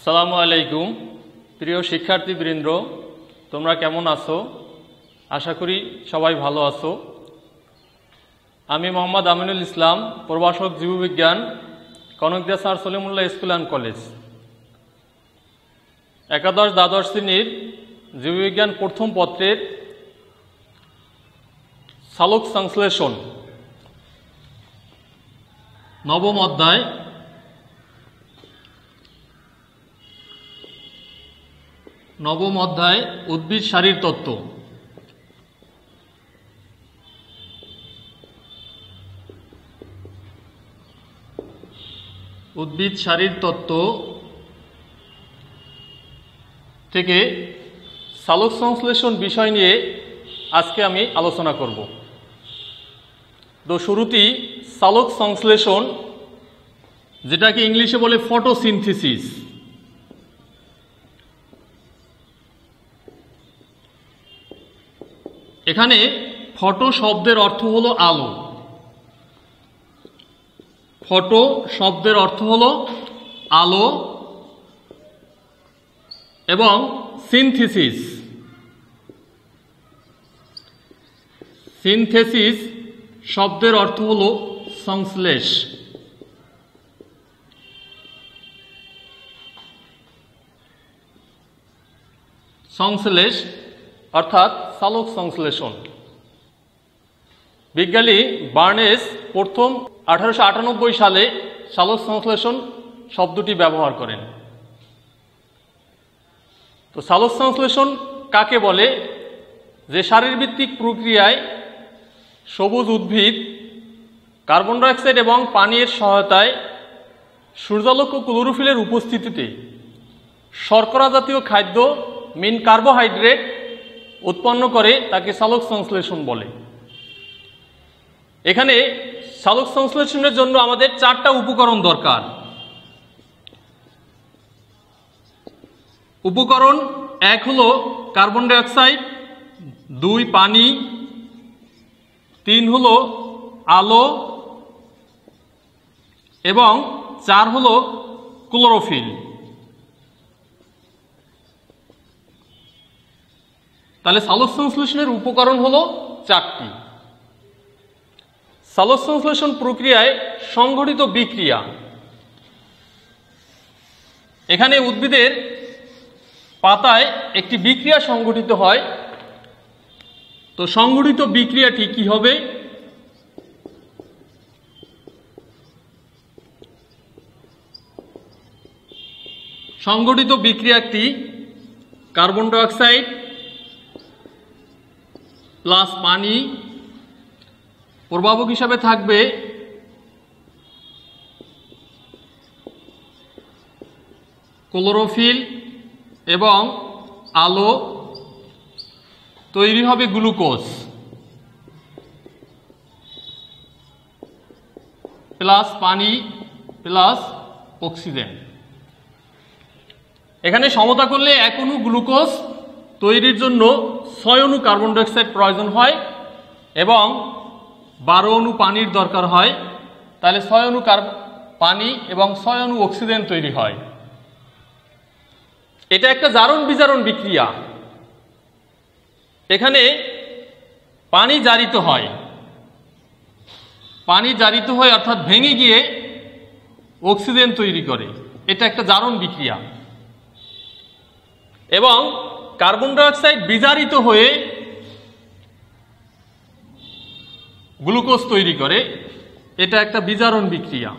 আসসালামু আলাইকুম প্রিয় শিক্ষার্থীবৃন্দ, তোমরা কেমন আছো? আশা করি সবাই ভালো আছো। আমি মোহাম্মদ আমিনুল ইসলাম, প্রভাষক জীববিজ্ঞান, Kanakdia sir Salimullah school and college. একাদশ দ্বাদশ শ্রেণীর জীববিজ্ঞান প্রথম পত্রের সালোক সংশ্লেষণ নবম অধ্যায় উদ্ভিদ সারির তত্ত্ব। উদ্ভিদ সারির তত্ত্ব থেকে সালোক সংশ্লেষণ বিষয় নিয়ে আজকে আমি আলোচনা করব। তো শুরুতেই সালোক সংশ্লেষণ, যেটাকে ইংলিশে বলে ফটোসিনথেসিস। এখানে ফটো শব্দের অর্থ হলো আলো। ফটো শব্দের অর্থ হলো আলো এবং সিনথেসিস, সিনথেসিস শব্দের অর্থ হলো সংশ্লেষ। সংশ্লেষ অর্থাৎ সালোক সংশ্লেষণ। বিজ্ঞানী বার্নেস প্রথম 1898 সালে সালোক সংশ্লেষণ শব্দটি ব্যবহার করেন। তো সালোক সংশ্লেষণ কাকে বলে? যে শারীরভিত্তিক প্রক্রিয়ায় সবুজ উদ্ভিদ কার্বন ডাইঅক্সাইড এবং পানির সহায়তায় সূর্যালোক ও ক্লোরোফিলের উপস্থিতিতে শর্করা জাতীয় খাদ্য মিন কার্বোহাইড্রেট উৎপন্ন করে, তাকে সালোক সংশ্লেষণ বলে। এখানে সালোক সংশ্লেষণের জন্য আমাদের 4টা উপকরণ দরকার। উপকরণ 1 হলো কার্বন ডাইঅক্সাইড, 2 পানি, 3 হলো আলো এবং 4 হলো ক্লোরোফিল। তাহলে সালোক সংশ্লেষণের উপকরণ হলো 4টি। সালোক সংশ্লেষণ প্রক্রিয়ায় সংঘটিত বিক্রিয়া, এখানে উদ্ভিদের পাতায় একটি বিক্রিয়া সংঘটিত হয়। তো সংঘটিত বিক্রিয়াটি কি হবে? সংঘটিত বিক্রিয়াটি কার্বন ডাইঅক্সাইড প্লাস পানি, প্রভাবক হিসাবে থাকবে ক্লোরোফিল এবং আলো, তৈরি হবে গ্লুকোজ প্লাস পানি প্লাস অক্সিজেন। এখানে সমতা করলে 1 অণু গ্লুকোজ তৈরির জন্য 6 অণু কার্বন ডাইঅক্সাইড প্রয়োজন হয় এবং 12 অণু পানির দরকার হয়। তাহলে 6 অণু পানি এবং 6 অণু অক্সিজেন তৈরি হয়। এটা একটা জারণ বিজারণ বিক্রিয়া। এখানে পানি জারিত হয়, অর্থাৎ ভেঙে গিয়ে অক্সিজেন তৈরি করে। এটা একটা জারণ বিক্রিয়া। এবং কার্বন ডাইঅক্সাইড বিজারিত হয়ে গ্লুকোজ তৈরি করে। এটা একটা বিজারণ বিক্রিয়া।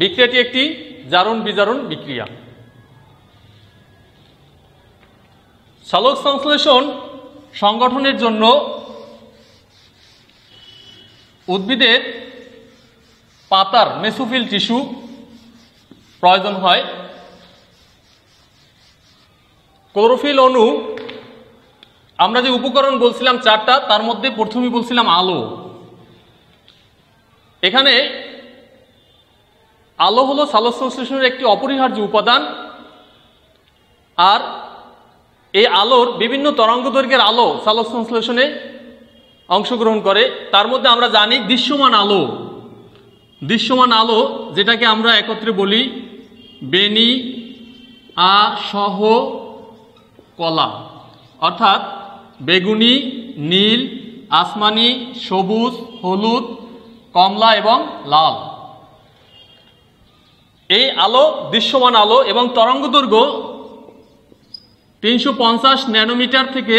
বিক্রিয়াটি একটি জারণ বিজারণ বিক্রিয়া। সালোক সংশ্লেষণ সংগঠনের জন্য উদ্ভিদের পাতার মেসোফিল টিস্যু প্রয়োজন হয়। ক্লোরোফিল অণু, আমরা যে উপকরণ বলছিলাম 4টা, তার মধ্যে প্রথমেই বলছিলাম আলো। এখানে আলো হলো সালোক সংশ্লেষণের একটি অপরিহার্য উপাদান। আর এই আলোর বিভিন্ন তরঙ্গদৈর্ঘ্যের আলো সালোক সংশ্লেষণে অংশগ্রহণ করে। তার মধ্যে আমরা জানি দৃশ্যমান আলো দৃশ্যমান আলো যেটাকে আমরা একত্রে বলি বেনি সহ কলা, অর্থাৎ বেগুনি, নীল, আসমানি, সবুজ, হলুদ, কমলা এবং লাল। এই আলো দৃশ্যমান আলো এবং তরঙ্গদৈর্ঘ্য 350 ন্যানোমিটার থেকে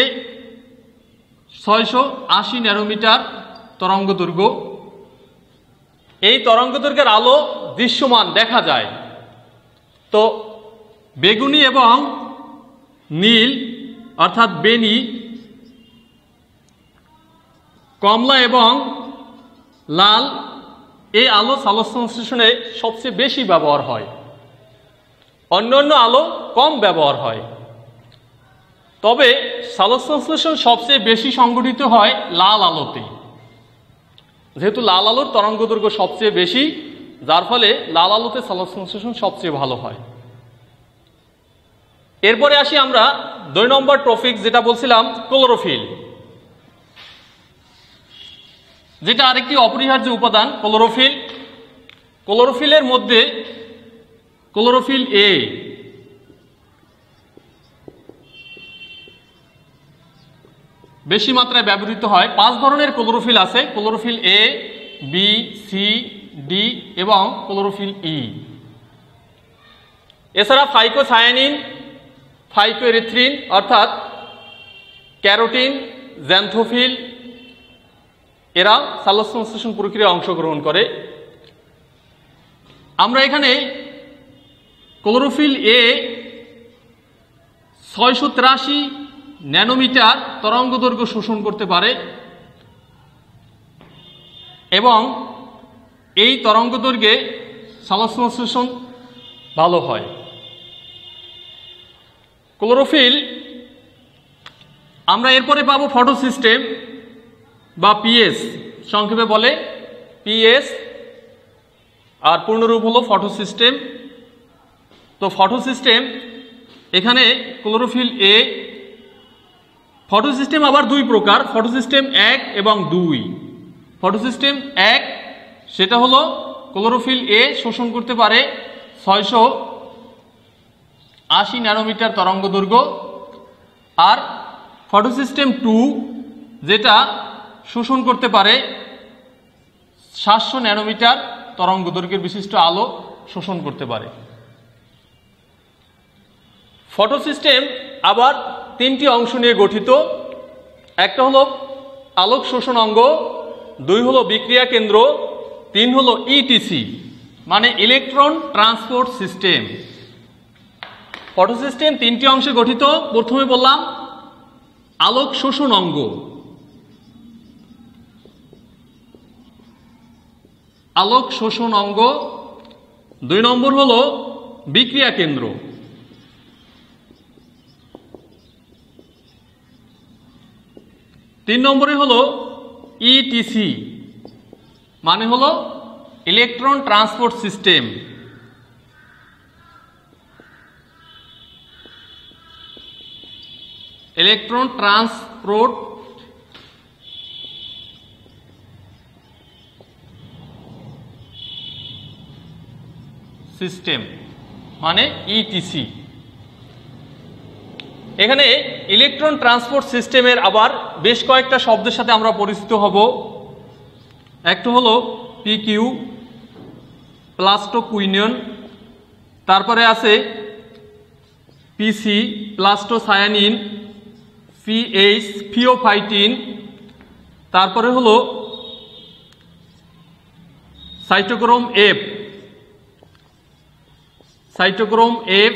680 ন্যানোমিটার তরঙ্গদৈর্ঘ্য। এই তরঙ্গদৈর্ঘ্যের আলো দৃশ্যমান দেখা যায়। তো বেগুনি এবং নীল অর্থাৎ বেনি, কমলা এবং লাল, এই আলো সালোকসংশ্লেষণে সবচেয়ে বেশি ব্যবহার হয়, অন্যান্য আলো কম ব্যবহার হয়। তবে সালোকসংশ্লেষণ সবচেয়ে বেশি সংঘটিত হয় লাল আলোতে, যেহেতু লাল আলোর তরঙ্গদৈর্ঘ্য সবচেয়ে বেশি, যার ফলে লাল আলোতে সালোকসংশ্লেষণ সবচেয়ে ভালো হয়। এরপরে আসি আমরা 2 নম্বর টপিক, যেটা বলছিলাম ক্লোরোফিল, যেটা আরেকটি অপরিহার্য উপাদান ক্লোরোফিল। ক্লোরোফিলের মধ্যে ক্লোরোফিল এ বেশি মাত্রায় ব্যবহৃত হয়। 5 ধরনের ক্লোরোফিল আছে, chlorophyll A, B, C, D এবং ক্লোরোফিল ই। এছাড়া ফাইকোসায়ানিন, ফাইটোএরিথ্রিন অর্থাৎ ক্যারোটিন, জ্যান্থোফিল, এরা সালোকসংশ্লেষণ প্রক্রিয়ায় অংশগ্রহণ করে। আমরা এখানে ক্লোরোফিল এ 683 ন্যানোমিটার তরঙ্গদৈর্ঘ্য শোষণ করতে পারে এবং এই তরঙ্গদৈর্ঘ্যে সালোকসংশ্লেষণ ভালো হয়। ক্লোরোফিল আমরা এরপরে পাবো ফটোসিস্টেম বা পিএস, সংক্ষেপে বলে পিএস, আর পূর্ণরূপ হলো ফটোসিস্টেম। তো ফটোসিস্টেম, এখানে ক্লোরোফিল এ, ফটোসিস্টেম আবার 2 প্রকার, ফটোসিস্টেম 1 এবং 2। ফটোসিস্টেম 1 সেটা হলো ক্লোরোফিল এ শোষণ করতে পারে 680 ন্যানোমিটার তরঙ্গদৈর্ঘ্য, আর ফটোসিস্টেম 2 যেটা শোষণ করতে পারে 700 ন্যানোমিটার তরঙ্গদৈর্ঘ্যের বিশিষ্ট আলো শোষণ করতে পারে। ফটোসিস্টেম আবার 3টি অংশ নিয়ে গঠিত। একটা হলো আলোক শোষণ অঙ্গ, 2 হলো বিক্রিয়া কেন্দ্র, 3 হলো ইটিসি মানে ইলেকট্রন ট্রান্সপোর্ট সিস্টেম। ফটোসিস্টেম 3টি অংশে গঠিত। প্রথমে বললাম আলোক শোষণ অঙ্গ, আলোক শোষণ অঙ্গ, 2 নম্বর হলো বিক্রিয়া কেন্দ্র, 3 নম্বরে হলো ইটিসি মানে হলো electron transport system. Electron transport system মানে ইটিসি। এখানে ইলেকট্রন ট্রান্সপোর্ট সিস্টেমের আবার বেশ কয়েকটা শব্দের সাথে আমরা পরিচিত হব। একটা হলো পিকিউ, প্লাস্টোকুইনিয়ন, তারপরে আছে পিসি, প্লাস্টোসায়ানিন, পিএইচ, ফিওফাইটিন, তারপরে হলো cytochrome F, cytochrome F,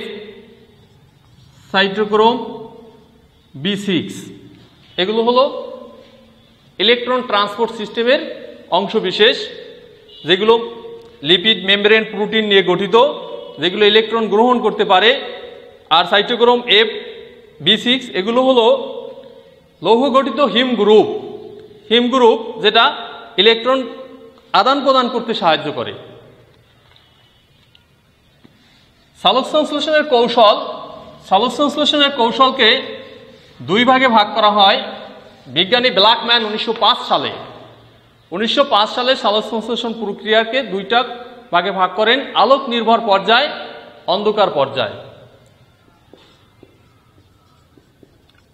cytochrome B6। এগুলো হলো ইলেকট্রন ট্রান্সপোর্ট সিস্টেমের অংশবিশেষ, যেগুলো লিপিড, মেমব্রেন, প্রোটিন নিয়ে গঠিত, যেগুলো ইলেকট্রন গ্রহণ করতে পারে। আর সাইটোক্রোম এফ, B6 এগুলো হলো লৌহ গঠিত হিম গ্রুপ, হিম গ্রুপ যেটা ইলেকট্রন আদান প্রদান করতে সাহায্য করে। সালোকসংশ্লেষণের কৌশল, সালোকসংশ্লেষণের কৌশলকে 2 ভাগে ভাগ করা হয়। বিজ্ঞানী ব্ল্যাকম্যান 1905 সালে 1905 সালে সালোক সংশ্লেষণ প্রক্রিয়াকে দুইটা ভাগে ভাগ করেন, আলোক নির্ভর পর্যায়, অন্ধকার পর্যায়।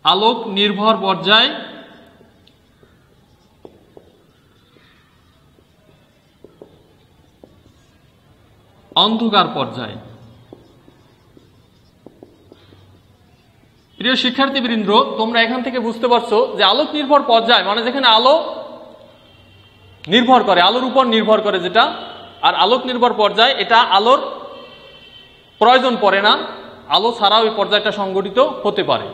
আলোক নির্ভর পর্যায়, অন্ধকার পর্যায়। প্রিয় শিক্ষার্থীবৃন্দ, তোমরা এখান থেকে বুঝতে পারছো যে আলোক নির্ভর পর্যায় মানে যেখানে আলো নির্ভর করে, আলোর উপর নির্ভর করে যেটা, আর আলোক নির্ভর পর্যায় এটা আলোর প্রয়োজন পড়ে না, আলো ছাড়াও এই পর্যায়টা সংঘটিত হতে পারে।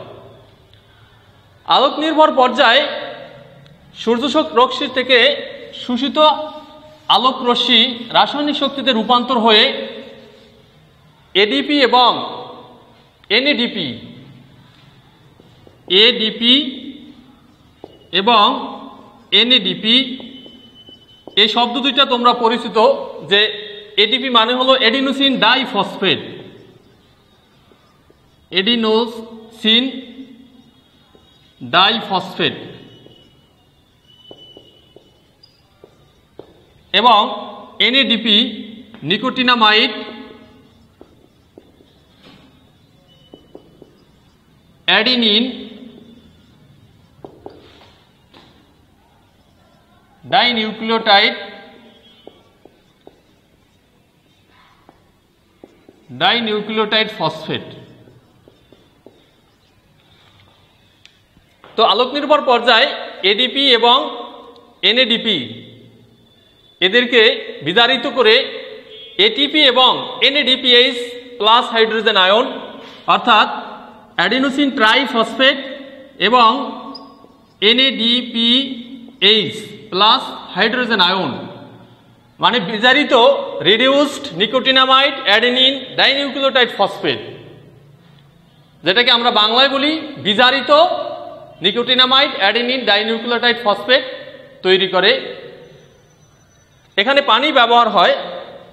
আলোক নির্ভর পর্যায় সূর্যশক্তি রশ্মি থেকে শোষিত আলোক রশ্মি রাসায়নিক শক্তিতে রূপান্তর হয়ে এডিপি এবং এনএডিপি, এডিপি এবং এনএডিপি, এই শব্দ দুইটা তোমরা পরিচিত, যে এডিপি মানে হলো এডিনোসিন ডাইফসফেট, এডিনোসিন ডাইফসফেট, এবং NADP nicotinamide adenine dinucleotide phosphate. তো আলোক নির্ভর পর্যায়ে এডিপি এবং এনএডিপি এদেরকে বিজারিত করে এটিপি এবং এনএডিপিএইচ প্লাস হাইড্রোজেন আয়ন অর্থাৎ অ্যাডিনোসিন ট্রাইফসফেট এবং এনএডিপিএইচ প্লাস হাইড্রোজেন আয়ন মানে বিজারিত reduced nicotinamide adenine dinucleotide phosphate, যেটাকে আমরা বাংলায় বলি বিজারিত নিকোটিনামাইড অ্যাডেনিন ডাইনিউক্লিওটাইড ফসফেট তৈরি করে। এখানে পানি ব্যবহার হয়,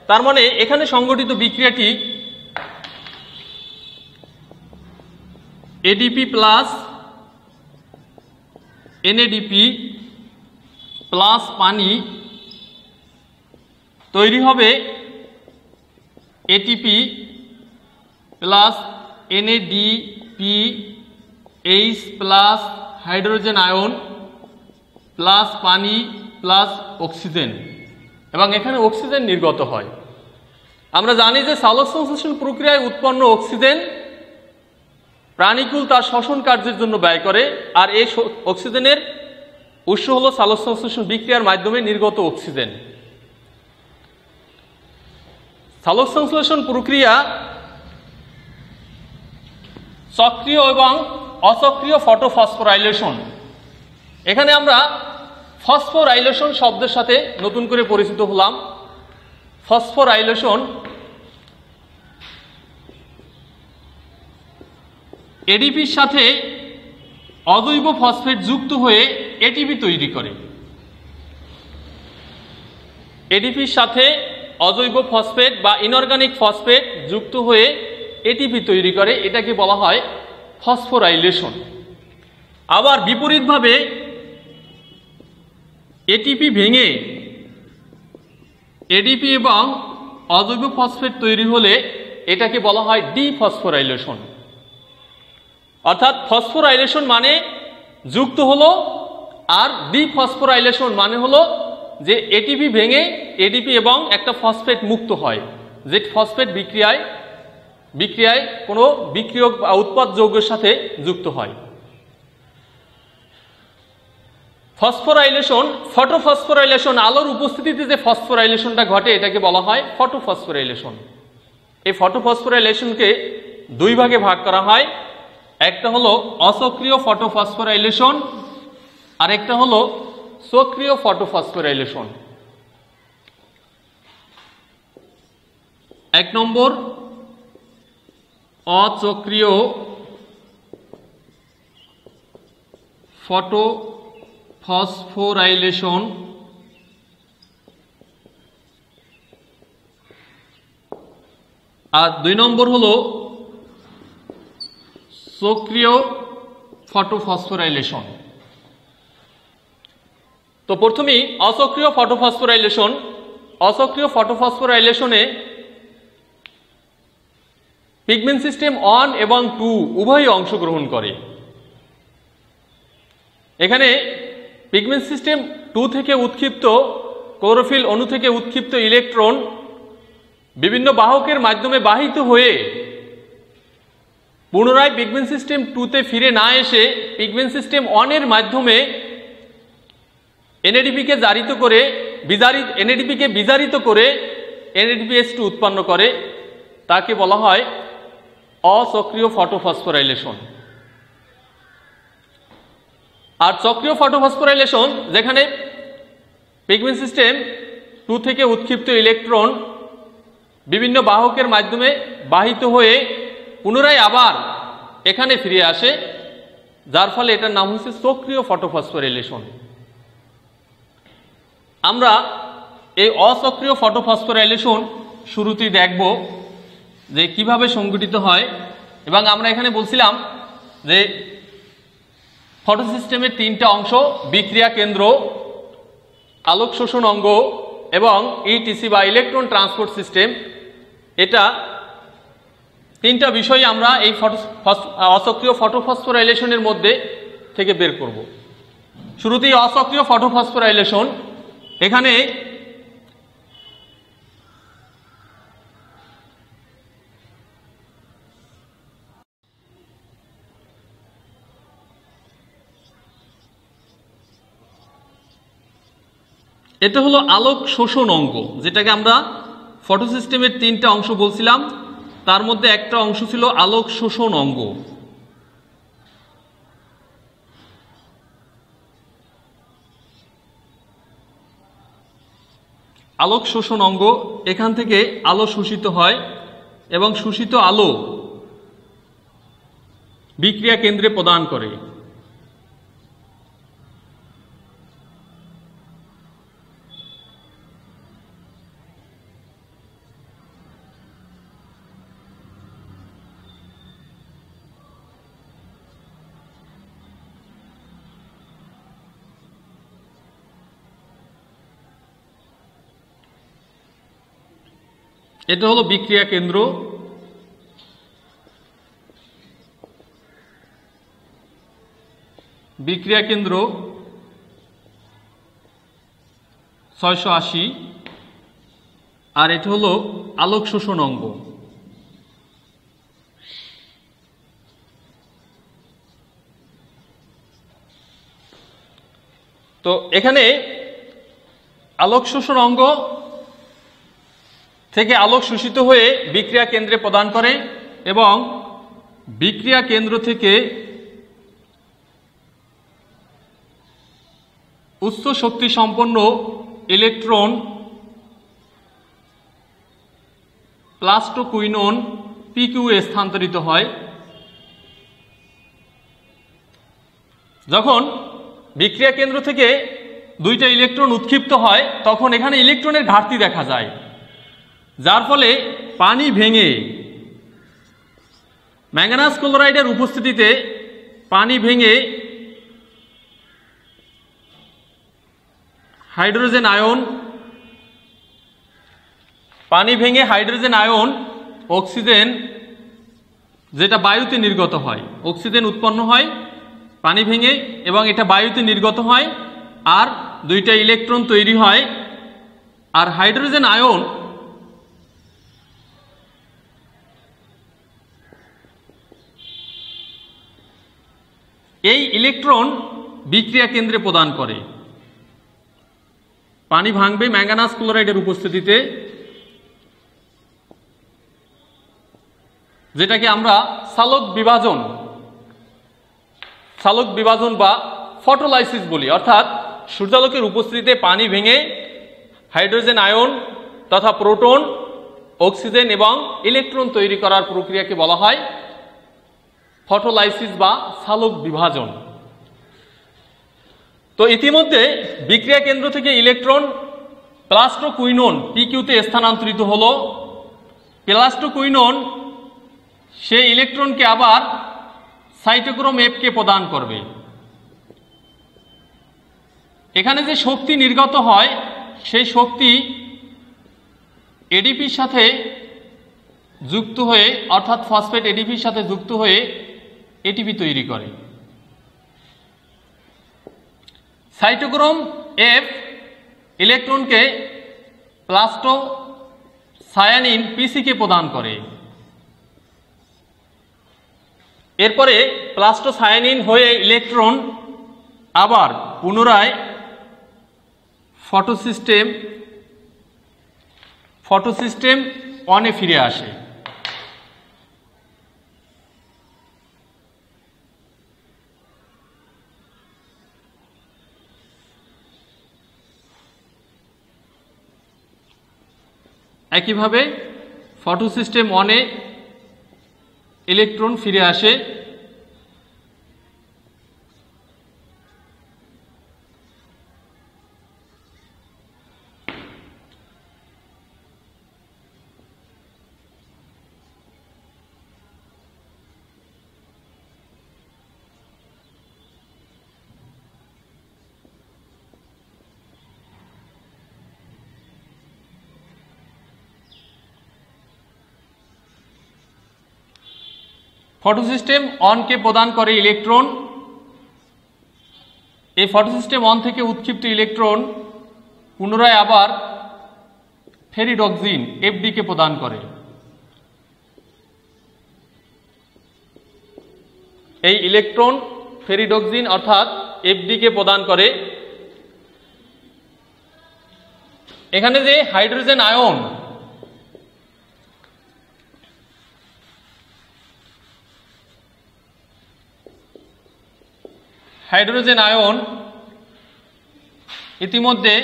তার মানে এখানে সংঘটিত বিক্রিয়াটি এডিপি প্লাস এনএডিপি প্লাস পানি তৈরি হবে ATP plus NADPH plus hydrogen ion plus পানি প্লাস অক্সিজেন, এবং এখানে অক্সিজেন নির্গত হয়। আমরা জানি যে সালোক সংশ্লেষণ প্রক্রিয়ায় উৎপন্ন অক্সিজেন প্রাণীকুল তার শ্বসন কার্যের জন্য ব্যয় করে, আর এই অক্সিজেনের উৎস হলো সালোক সংশ্লেষণ বিক্রিয়ার মাধ্যমে নির্গত অক্সিজেন। সালোক সংশ্লেষণ প্রক্রিয়া সক্রিয় এবং অসক্রিয় ফটোফসফোরাইলেশন। এখানে আমরা ফসফোরাইলেশন শব্দের সাথে নতুন করে পরিচিত হলাম। ফসফোরাইলেশন এডিপির সাথে অজৈব ফসফেট যুক্ত হয়ে এটিপি তৈরি করে। এডিপির সাথে অজৈব ফসফেট বা ইনঅর্গানিক ফসফেট যুক্ত হয়ে এটিপি তৈরি করে, এটাকে বলা হয় ফসফোরাইলেশন। আবার বিপরীতভাবে এটিপি ভেঙে এডিপি এবং অজৈব ফসফেট তৈরি হলে এটাকে বলা হয় ডিফসফোরাইলেশন। অর্থাৎ ফসফোরাইলেশন মানে যুক্ত হলো, আর ডিফসফোরাইলেশন মানে হলো যে এটিপি ভেঙে এডিপি এবং একটা ফসফেট মুক্ত হয়, যে ফসফেট বিক্রিয়ায় কোনো বিক্রিয়ক বা উৎপাদ যৌগের সাথে যুক্ত হয়। ফসফোরাইলেশন, ফটোফসফোরাইলেশন, আলোর উপস্থিতিতে যে ফসফোরাইলেশনটা ঘটে এটাকে বলা হয় ফটোফসফোরাইলেশন। এই ফটোফসফোরাইলেশনকে দুই ভাগে ভাগ করা হয়, একটা হলো অসক্রিয় ফটোফসফোরাইলেশন আর একটা হলো সক্রিয় ফটোফসফোরাইলেশন। এক নম্বর অচক্রিয় ফটোফসফোরাইলেশন, আর দুই নম্বর হলো সক্রিয় ফটোফসফোরাইলেশন। তো প্রথমেই অসক্রিয় ফটোফসফোরাইলেশন। অসক্রিয় ফটোফসফোরাইলেশনে পিগমেন্ট সিস্টেম 1 এবং 2 উভয়ই অংশগ্রহণ করে। এখানে পিগমেন্ট সিস্টেম 2 থেকে উৎক্ষিপ্ত ক্লোরোফিল অণু থেকে উৎক্ষিপ্ত ইলেকট্রন বিভিন্ন বাহকের মাধ্যমে বাহিত হয়ে পুনরায় পিগমেন্ট সিস্টেম 2 তে ফিরে না এসে পিগমেন্ট সিস্টেম 1 এর মাধ্যমে এনএডিপিকে বিজারিত করে NADPH2 উৎপন্ন করে, তাকে বলা হয় অসক্রিয় ফটোফসফোরাইলেশন। আর চক্রীয় ফটোফসফোরাইলেশন, যেখানে পিগমেন্ট সিস্টেম 2 থেকে উৎক্ষিপ্ত ইলেকট্রন বিভিন্ন বাহকের মাধ্যমে বাহিত হয়ে পুনরায় আবার এখানে ফিরে আসে, যার ফলে এটার নাম হচ্ছে চক্রীয় ফটোফসফোরাইলেশন। আমরা এই অসক্রিয় ফটোফসফোরাইলেশন শুরুতেই দেখব যে কিভাবে সংঘটিত হয়। এবং আমরা এখানে বলছিলাম যে ফটোসিস্টেমের 3টা অংশ, বিক্রিয়া কেন্দ্র, আলোক শোষণ অঙ্গ এবং ইটিসি বা ইলেকট্রন ট্রান্সপোর্ট সিস্টেম। এটা 3টা বিষয় আমরা এই অসক্রিয় ফটোফসফোরাইলেশনের মধ্যে থেকে বের করব। শুরুতেই অসক্রিয় ফটোফসফোরাইলেশন। এখানে এটা হলো আলোক শোষণ অঙ্গ, যেটাকে আমরা ফটোসিস্টেমের 3টা অংশ বলছিলাম, তার মধ্যে একটা অংশ ছিল আলোক শোষণ অঙ্গ। আলোক শোষণ অঙ্গ, এখান থেকে আলো শোষিত হয় এবং শোষিত আলো বিক্রিয়া কেন্দ্রে প্রদান করে। এটা হলো বিক্রিয়া কেন্দ্র। বিক্রিয়া কেন্দ্র 680, আর এটা হলো আলোক শোষণ অঙ্গ। তো এখানে আলোক শোষণ অঙ্গ থেকে আলোক শোষিত হয়ে বিক্রিয়া কেন্দ্রে প্রদান করে এবং বিক্রিয়া কেন্দ্র থেকে উচ্চ শক্তি সম্পন্ন ইলেকট্রন প্লাস্টোকুইনোন PQ এ স্থানান্তরিত হয়। যখন বিক্রিয়া কেন্দ্র থেকে 2টা ইলেকট্রন উৎক্ষিপ্ত হয়, তখন এখানে ইলেকট্রনের ঘাটতি দেখা যায়, যার ফলে পানি ভেঙে ম্যাঙ্গানাস ক্লোরাইডের উপস্থিতিতে পানি ভেঙে হাইড্রোজেন আয়ন অক্সিজেন, যেটা বায়ুতে নির্গত হয়, অক্সিজেন উৎপন্ন হয় পানি ভেঙে এবং এটা বায়ুতে নির্গত হয়, আর 2টা ইলেকট্রন তৈরি হয়। আর হাইড্রোজেন আয়ন এই ইলেকট্রন বিক্রিয়া কেন্দ্রে প্রদান করে। পানি ভাঙবে ম্যাঙ্গানাস ক্লোরাইডের উপস্থিতিতে, যেটাকে আমরা সালোক বিভাজন বা ফটোলাইসিস বলি। অর্থাৎ সূর্যালোকের উপস্থিতিতে পানি ভেঙে হাইড্রোজেন আয়ন তথা প্রোটন, অক্সিজেন এবং ইলেকট্রন তৈরি করার প্রক্রিয়াকে বলা হয় ফটোলাইসিস বা সালোক বিভাজন। তো ইতিমধ্যে বিক্রিয়া কেন্দ্র থেকে ইলেকট্রন প্লাস্টোকুইনোন PQ তে স্থানান্তরিত হলো। প্লাস্টোকুইনোন সে ইলেকট্রনকে আবার সাইটোক্রোম F কে প্রদান করবে এখানে যে শক্তি নির্গত হয় সেই শক্তি এডিপির সাথে যুক্ত হয়ে অর্থাৎ ফসফেট এডিপির সাথে যুক্ত হয়ে এটিপি তৈরি করে। সাইটোক্রোম এফ ইলেকট্রনকে প্লাস্টোসায়ানিন পিসিকে প্রদান করে। এরপরে প্লাস্টোসায়ানিন হয়ে ইলেকট্রন আবার পুনরায় ফটোসিস্টেম অনে ফিরে আসে। একইভাবে ফটোসিস্টেম অনে ইলেকট্রন ফিরে আসে। ফটোসিস্টেম অনকে প্রদান করে ইলেকট্রন। এই ফটোসিস্টেম অন থেকে উৎক্ষিপ্ত ইলেকট্রন পুনরায় আবার ফেরিডক্সিন এফডিকে প্রদান করে। এই ইলেকট্রন ফেরিডক্সিন অর্থাৎ এফডিকে প্রদান করে। এখানে যে হাইড্রোজেন আয়ন ইতিমধ্যে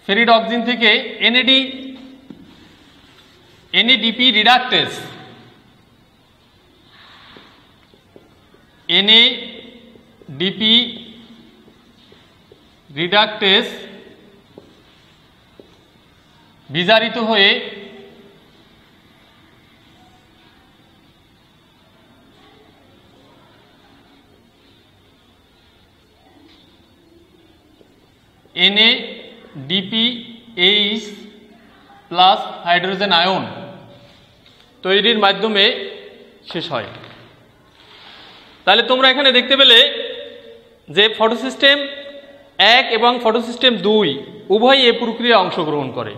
ফেরিডক্সিন থেকে এনএডিপি রিডাক্টেস বিজারিত হয়ে NADPH প্লাস হাইড্রোজেন আয়ন তৈরির মাধ্যমে শেষ হয়। তাহলে তোমরা এখানে দেখতে পেলে যে ফটোসিস্টেম 1 এবং ফটোসিস্টেম 2 উভয়ই এই প্রক্রিয়ায় অংশগ্রহণ করে।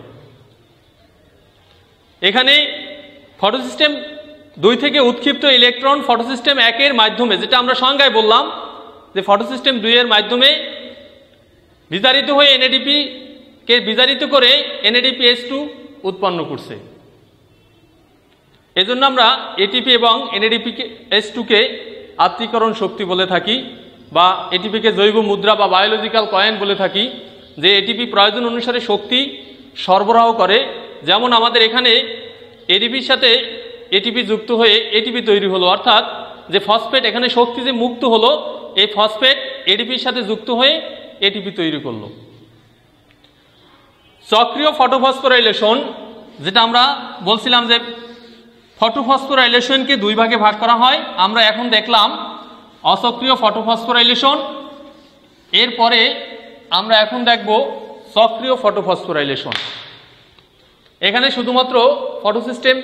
এখানে ফটোসিস্টেম 2 থেকে উৎক্ষিপ্ত ইলেকট্রন ফটোসিস্টেম 1 এর মাধ্যমে, যেটা আমরা সংজ্ঞায় বললাম যে ফটোসিস্টেম 2 এর মাধ্যমে বিজারিত হয়ে এনএডিপি কে বিজারিত করে NADPH2 উৎপন্ন করছে। এজন্য আমরা এটিপি এবং NADPH2 কে আত্মীকরণ শক্তি বলে থাকি, বা এটিপিকে জৈব মুদ্রা বা বায়োলজিক্যাল কয়েন বলে থাকি, যে এটিপি প্রয়োজন অনুসারে শক্তি সরবরাহ করে। যেমন আমাদের এখানে এডিপির সাথে এটিপি যুক্ত হয়ে এটিপি তৈরি হলো, অর্থাৎ যে ফসফেট এখানে শক্তি যে মুক্ত হলো, এই ফসফেট এডিপির সাথে যুক্ত হয়ে এটিপি তৈরি করলো। চক্রীয় ফটোফসফোরাইলেশন, যেটা আমরা বলছিলাম যে ফটোফসফোরাইলেশনকে 2 ভাগে ভাগ করা হয়, আমরা এখন দেখলাম অসক্রিয় ফটোফসফোরাইলেশন। এরপরে আমরা এখন দেখব সক্রিয় ফটোফসফোরাইলেশন। এখানে শুধুমাত্র ফটোসিস্টেম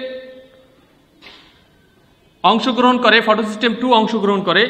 অংশগ্রহণ করে, ফটোসিস্টেম 2 অংশগ্রহণ করে।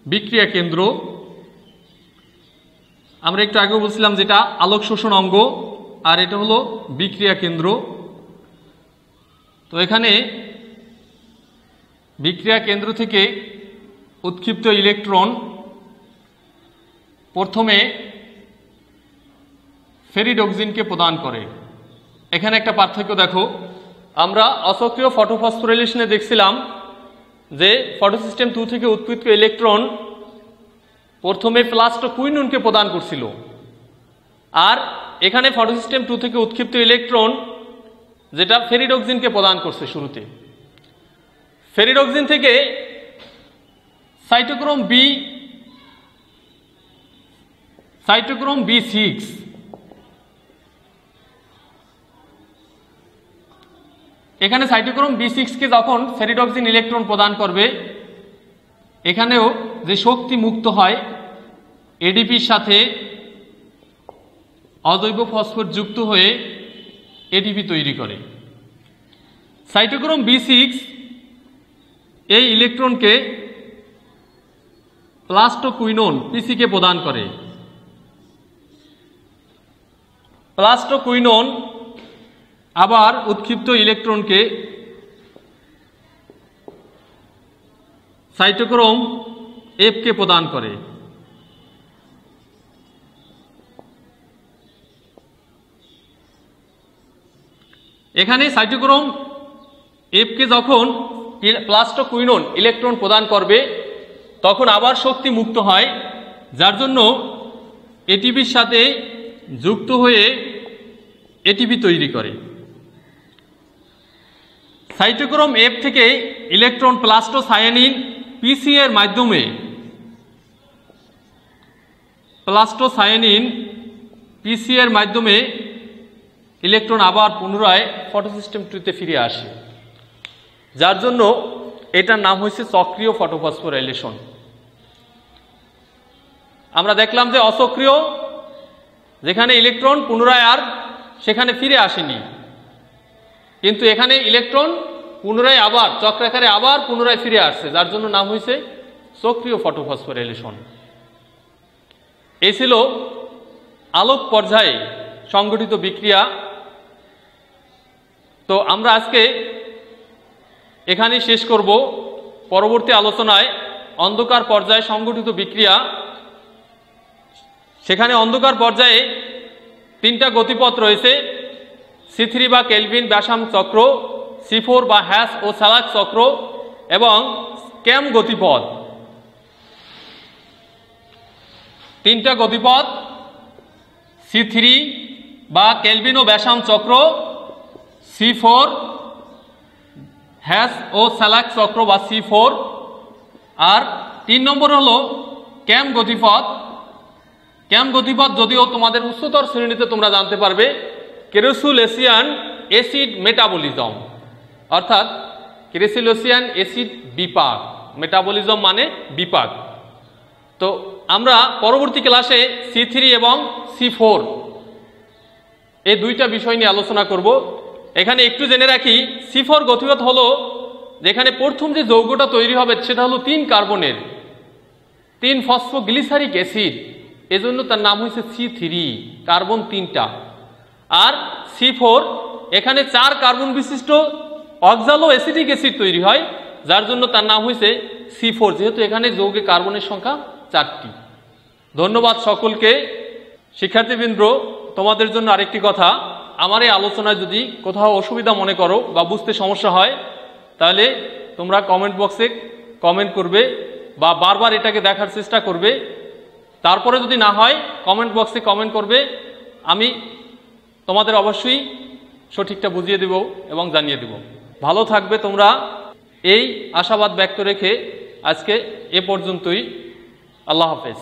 বিক্রিয়া কেন্দ্র, আমরা একটু আগে বলছিলাম যেটা আলোক শোষণ অঙ্গ, আর এটা হলো বিক্রিয়া কেন্দ্র। তো এখানে বিক্রিয়া কেন্দ্র থেকে উৎক্ষিপ্ত ইলেকট্রন প্রথমে ফেরিডক্সিনকে প্রদান করে। এখানে একটা পার্থক্য দেখো, আমরা অসক্রিয় ফটোফসফোরাইলেশনে দেখছিলাম যে ফটোসিস্টেম 2 থেকে উৎপীড়িত ইলেকট্রন প্রথমে প্লাস্টোকুইনোনকে প্রদান করছিল, আর এখানে ফটোসিস্টেম 2 থেকে উৎক্ষিপ্ত ইলেকট্রন যেটা ফেরিডক্সিনকে প্রদান করছে শুরুতে। ফেরিডক্সিন থেকে সাইটোক্রোম B6 এখানে সাইটোক্রোম B6 কে যখন ফেরিডক্সিন ইলেকট্রন প্রদান করবে, এখানেও যে শক্তি মুক্ত হয় এডিপির সাথে অজৈব ফসফেট যুক্ত হয়ে এটিপি তৈরি করে। সাইটোক্রোম B6 এই ইলেকট্রনকে প্লাস্টোকুইনোন PC কে প্রদান করে। প্লাস্টোকুইনোন আবার উৎক্ষিপ্ত ইলেকট্রনকে সাইটোক্রোম F কে প্রদান করে। এখানে সাইটোক্রোম F কে যখন প্লাস্টোকুইনোন ইলেকট্রন প্রদান করবে তখন আবার শক্তি মুক্ত হয়, যার জন্য এটিপির সাথে যুক্ত হয়ে এটিপি তৈরি করে। সাইটোক্রোম F থেকে ইলেকট্রন প্লাস্টোসায়ানিন PC এর মাধ্যমে ইলেকট্রন আবার পুনরায় ফটোসিস্টেম 2 তে ফিরে আসে, যার জন্য এটার নাম হয়েছে সক্রিয় ফটোফসফোরাইলেশন। আমরা দেখলাম যে অসক্রিয়, যেখানে ইলেকট্রন পুনরায় আর সেখানে ফিরে আসেনি, কিন্তু এখানে ইলেকট্রন পুনরায় আবার চক্রাকারে আবার পুনরায় ফিরে আসছে, যার জন্য নাম হয়েছে সক্রিয় ফটোফসফোরাইলেশন। এই ছিল আলোক পর্যায়ে সংঘটিত বিক্রিয়া। তো আমরা আজকে এখানেই শেষ করব। পরবর্তী আলোচনায় অন্ধকার পর্যায়ে সংঘটিত বিক্রিয়া, সেখানে অন্ধকার পর্যায়ে 3টা গতিপথ রয়েছে, C3 বা কেলভিন ব্যাসাম চক্র, C4 বা হ্যাস ও স্যালাক চক্র এবং ক্যাম গতিপথ। 3টা গতিপথ C3 বা কেলভিন ও ব্যাসাম চক্র, C4 হ্যাস ও স্যালাক চক্র বা C4, আর 3 নম্বর হলো ক্যাম গতিপথ। ক্যাম গতিপথ যদিও তোমাদের উচ্চতর শ্রেণীতে তোমরা জানতে পারবে ক্রেসুলেসিয়ান অ্যাসিড মেটাবলিজম, অর্থাৎ ক্রেসুলেসিয়ান অ্যাসিড বিপাক, মেটাবলিজম মানে বিপাক। তো আমরা পরবর্তী ক্লাসে C3 এবং C4 এই 2টা বিষয় নিয়ে আলোচনা করব। এখানে একটু জেনে রাখি, C4 গতিপথ হলো যেখানে প্রথম যে যৌগটা তৈরি হবে সেটা হলো 3 কার্বনের 3 ফসফোগ্লিসারিক অ্যাসিড, এজন্য তার নাম হয়েছে C3, কার্বন 3টা। আর C4 এখানে 4 কার্বন বিশিষ্ট অক্সালো অ্যাসিটিক অ্যাসিড তৈরি হয়, যার জন্য তার নাম হয়েছে C4, যেহেতু এখানে যৌগে কার্বনের সংখ্যা 4টি। ধন্যবাদ সকলকে। শিক্ষার্থীবৃন্দ, তোমাদের জন্য আরেকটি কথা, আমার এই আলোচনায় যদি কোথাও অসুবিধা মনে করো বা বুঝতে সমস্যা হয়, তাহলে তোমরা কমেন্ট বক্সে কমেন্ট করবে বা বারবার এটাকে দেখার চেষ্টা করবে। তারপরে যদি না হয় কমেন্ট বক্সে কমেন্ট করবে, আমি তোমাদের অবশ্যই সঠিকটা বুঝিয়ে দেব এবং জানিয়ে দেব। ভালো থাকবে তোমরা, এই আশাবাদ ব্যক্ত রেখে আজকে এ পর্যন্তই। আল্লাহ হাফেজ।